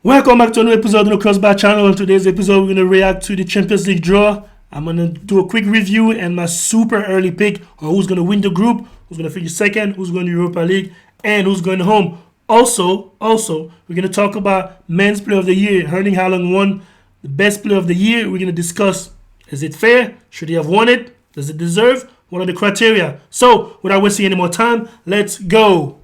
Welcome back to another episode of the Crossbar channel. In today's episode, we're going to react to the Champions League draw. I'm going to do a quick review and my super early pick on who's going to win the group, who's going to finish second, who's going to Europa League, and who's going home. Also, we're going to talk about Men's Player of the Year. Erling Haaland won the Best Player of the Year. We're going to discuss, is it fair? Should he have won it? Does it deserve? What are the criteria? So, without wasting any more time, let's go.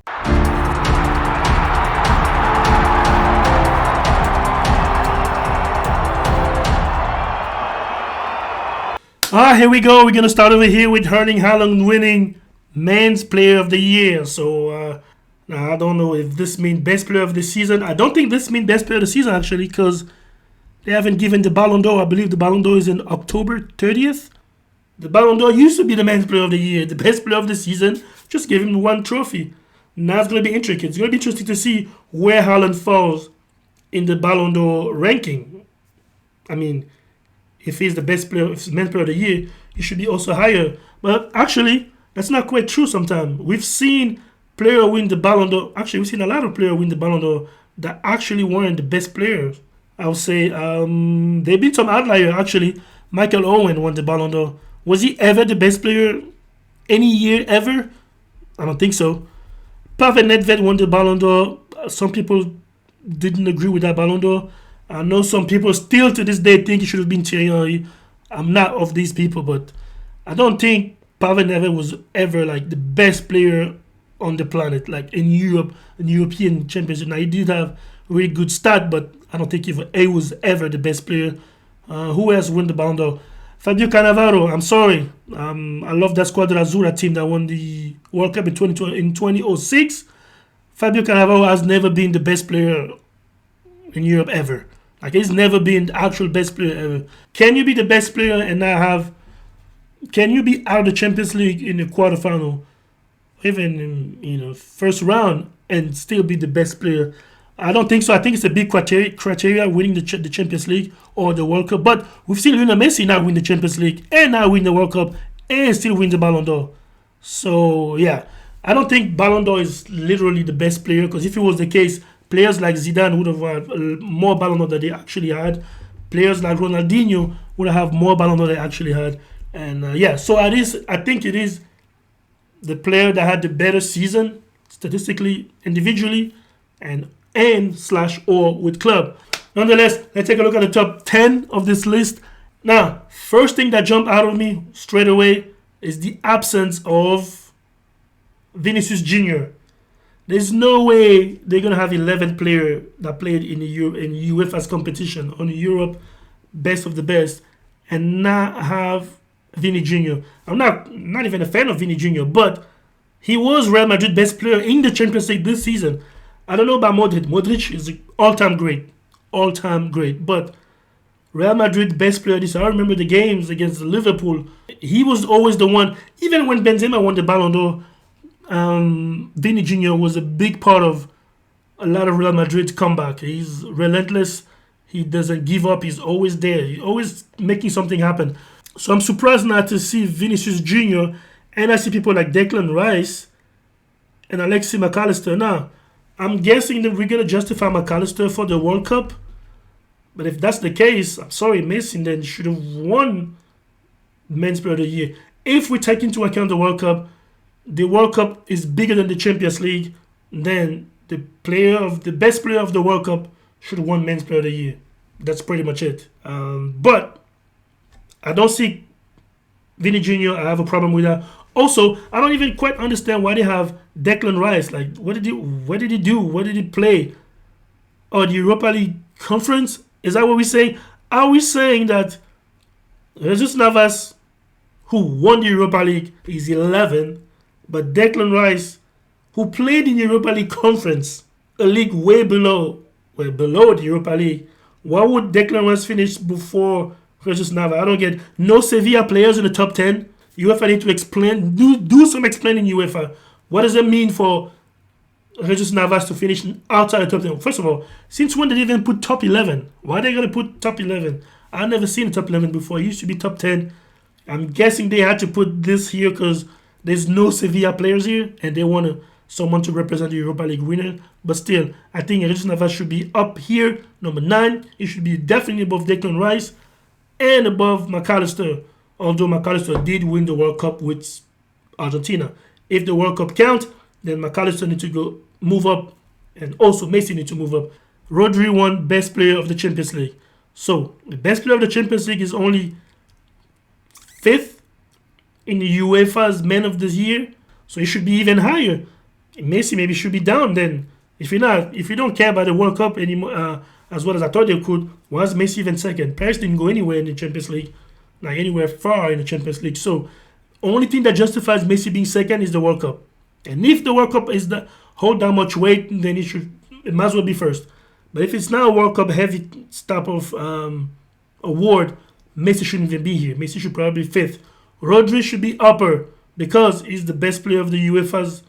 Here we go. We're going to start over here with Erling Haaland winning Men's Player of the Year. So, I don't know if this means Best Player of the Season. I don't think this means Best Player of the Season, actually, because they haven't given the Ballon d'Or. I believe the Ballon d'Or is in October 30th. The Ballon d'Or used to be the Men's Player of the Year. The Best Player of the Season, just give him one trophy. Now it's going to be intricate. It's going to be interesting to see where Haaland falls in the Ballon d'Or ranking. I mean, if he's the best player, if he's Men's Player of the Year, he should be also higher. But actually, that's not quite true sometimes. We've seen players win the Ballon d'Or. Actually, we've seen a lot of players win the Ballon d'Or that actually weren't the best players. I would say there've been some outliers, actually. Michael Owen won the Ballon d'Or. Was he ever the best player any year ever? I don't think so. Pavel Nedved won the Ballon d'Or. Some people didn't agree with that Ballon d'Or. I know some people still to this day think it should have been Thierry Henry. I'm not of these people, but I don't think Pavel Nedved was ever like the best player on the planet, like in Europe, in European Championship. Now he did have really good stat, but I don't think he was ever the best player. Who else won the Ballon d'Or? Fabio Cannavaro. I'm sorry. I love that Squadra Azzurra team that won the World Cup in 2006. Fabio Cannavaro has never been the best player in Europe ever. Like, he's never been the actual best player ever. Can you be the best player and not have... Can you be out of the Champions League in the quarterfinal, even in first round, and still be the best player? I don't think so. I think it's a big criteria winning the Champions League or the World Cup. But we've seen Lionel Messi now win the Champions League and now win the World Cup and still win the Ballon d'Or. So, yeah. I don't think Ballon d'Or is literally the best player, because if it was the case, players like Zidane would have had more Ballon d'Or than they actually had. Players like Ronaldinho would have more Ballon d'Or than they actually had. And so I think it is the player that had the better season, statistically, individually, and /or with club. Nonetheless, let's take a look at the top 10 of this list. Now, first thing that jumped out of me straight away is the absence of Vinicius Jr. There's no way they're going to have 11 players that played in UEFA's competition on Europe, best of the best, and not have Vini Jr. I'm not even a fan of Vini Jr., but he was Real Madrid best player in the Champions League this season. I don't know about Modric. Modric is all-time great. But Real Madrid best player this year. I remember the games against Liverpool. He was always the one. Even when Benzema won the Ballon d'Or, Vini Jr. was a big part of a lot of Real Madrid's comeback. He's relentless. He doesn't give up. He's always there. He's always making something happen. So I'm surprised not to see Vinicius Jr. and I see people like Declan Rice and Alexis McAllister. Now, I'm guessing that we're going to justify McAllister for the World Cup. But if that's the case, I'm sorry, Messi then should have won Men's Player of the Year. If we take into account the World Cup is bigger than the Champions League, then the best player of the World Cup should have won Men's Player of the Year. That's pretty much it. But I don't see Vini Jr. I have a problem with that. Also, I don't even quite understand why they have Declan Rice. Like, what did he do? What did he play? Oh, the Europa League Conference? Is that what we're saying? Are we saying that Jesus Navas, who won the Europa League, is 11, but Declan Rice, who played in the Europa League Conference, a league way below the Europa League, why would Declan Rice finish before Jesus Navas? I don't get. No Sevilla players in the top 10. UEFA need to explain, do some explaining, UEFA. What does it mean for Jesus Navas to finish outside the top 10? First of all, since when did they even put top 11? Why are they going to put top 11? I've never seen a top 11 before. It used to be top 10. I'm guessing they had to put this here because there's no Sevilla players here, and they want to someone to represent the Europa League winner. But still, I think Jesus Navas should be up here, number 9. He should be definitely above Declan Rice and above McAllister. Although McAllister did win the World Cup with Argentina. If the World Cup count, then McAllister needs to move up, and also Messi needs to move up. Rodri won Best Player of the Champions League. So, the Best Player of the Champions League is only 5th in the UEFA's Man of the Year. So, it should be even higher. Messi maybe should be down then. If you don't care about the World Cup anymore, as well as I thought they could, why is Messi even second? Paris didn't go anywhere in the Champions League. Not anywhere far in the Champions League. So, only thing that justifies Messi being second is the World Cup. And if the World Cup is hold that much weight, then it might as well be first. But if it's not a World Cup heavy type of award, Messi shouldn't even be here. Messi should probably be 5th. Rodri should be upper because he's the best player of the UEFA's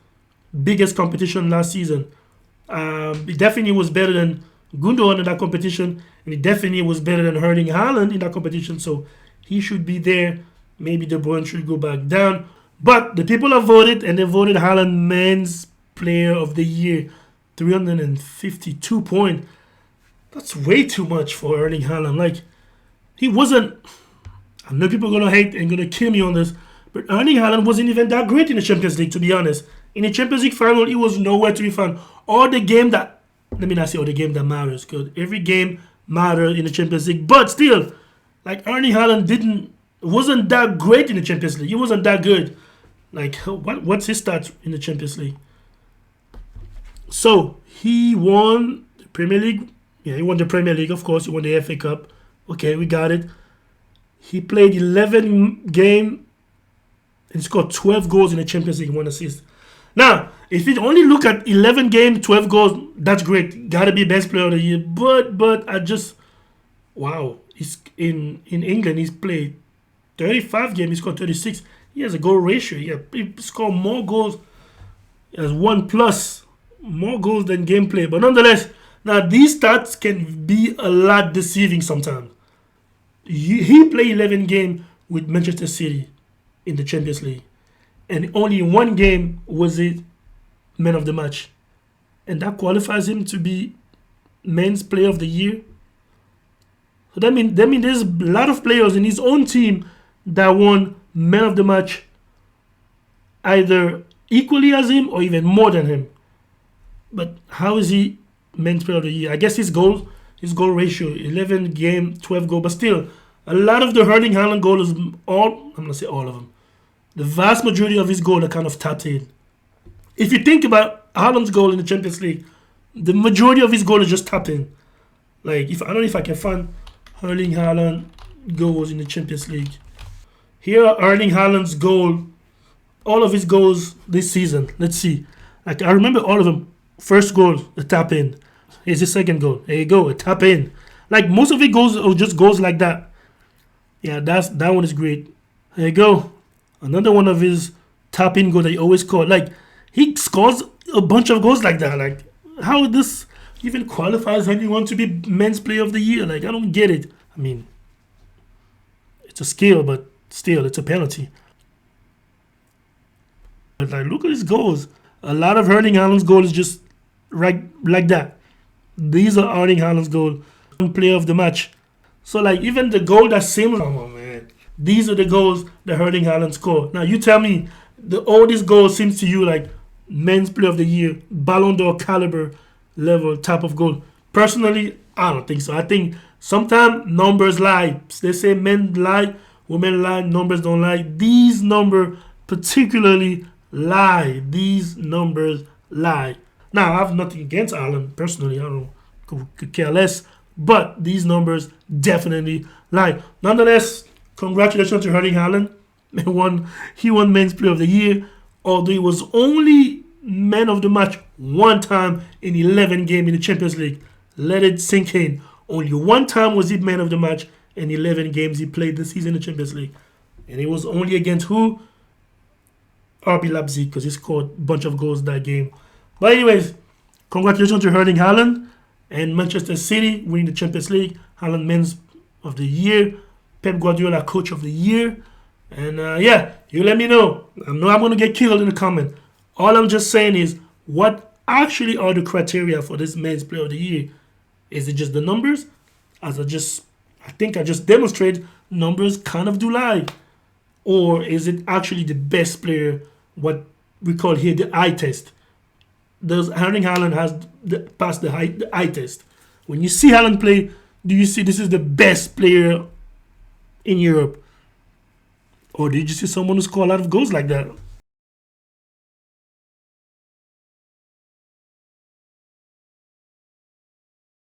biggest competition last season. He definitely was better than Gundogan in that competition, and he definitely was better than Erling Haaland in that competition. So he should be there. Maybe De Bruyne should go back down. But the people have voted, and they voted Haaland Men's Player of the Year. 352 points. That's way too much for Erling Haaland. Like, he wasn't... I know people are going to hate and going to kill me on this, but Erling Haaland wasn't even that great in the Champions League, to be honest. In the Champions League final, he was nowhere to be found. Let me not say all the game that matters, because every game mattered in the Champions League. But still, like, Erling Haaland wasn't that great in the Champions League. He wasn't that good. Like, what's his stats in the Champions League? So, he won the Premier League. Yeah, he won the Premier League, of course. He won the FA Cup. Okay, we got it. He played 11 games and scored 12 goals in the Champions League, 1 assist. Now, if you only look at 11 games, 12 goals, that's great. Gotta be best player of the year. But I just... Wow. He's in England, he's played 35 games. He scored 36. He has a goal ratio. He scored more goals. He has 1+. More goals than gameplay. But nonetheless, now these stats can be a lot deceiving sometimes. He played 11 games with Manchester City in the Champions League. And only 1 game was it man of the match. And that qualifies him to be Men's Player of the Year. So that means there's a lot of players in his own team that won Man of the Match either equally as him or even more than him. But how is he Men's Player of the Year? I guess his goal ratio, 11 game, 12 goal. But still, a lot of the Erling Haaland goals, I'm going to say all of them. The vast majority of his goals are kind of tapped in. If you think about Haaland's goal in the Champions League, the majority of his goals is just tapped in. Like, I don't know if I can find Erling Haaland goals in the Champions League. Here are Erling Haaland's goal, all of his goals this season. Let's see. Like, I remember all of them. First goal, a tap in. Here's his second goal. There you go, a tap in. Like, most of it just goes like that. Yeah, that one is great. There you go. Another one of his tap in goals that he always scored. Like, he scores a bunch of goals like that. Like, how this even qualifies anyone to be Men's Player of the Year? Like, I don't get it. I mean, it's a skill, but still, it's a penalty. But like, look at his goals. A lot of Erling Haaland's goals is just right like that. These are Erling Haaland's goal. Player of the match. So like, even the goal that seems, come on, man. These are the goals that Erling Haaland scored. Now you tell me, all these goals seems to you like Men's Player of the Year, Ballon d'Or caliber level type of goal. Personally, I don't think so. I think sometimes numbers lie. They say men lie, women lie, numbers don't lie. These numbers particularly lie. These numbers lie. Now, I have nothing against Haaland personally. I don't could care less. But these numbers definitely lie. Nonetheless, congratulations to Erling Haaland. He won Men's Player of the Year, although he was only man of the match 1 time in 11 games in the Champions League. Let it sink in. Only 1 time was he man of the match in 11 games he played this season in the Champions League. And it was only against who? RB Leipzig, because he scored a bunch of goals that game. But anyways, congratulations to Erling Haaland and Manchester City winning the Champions League. Haaland Men's of the Year. Pep Guardiola Coach of the Year. And yeah, you let me know. I know I'm going to get killed in the comment. All I'm just saying is what actually are the criteria for this Men's Player of the Year? Is it just the numbers? I think I just demonstrated numbers kind of do lie. Or is it actually the best player, what we call here the eye test? Does Erling Haaland passed the eye test? When you see Haaland play, do you see this is the best player in Europe? Or did you see someone who score a lot of goals like that?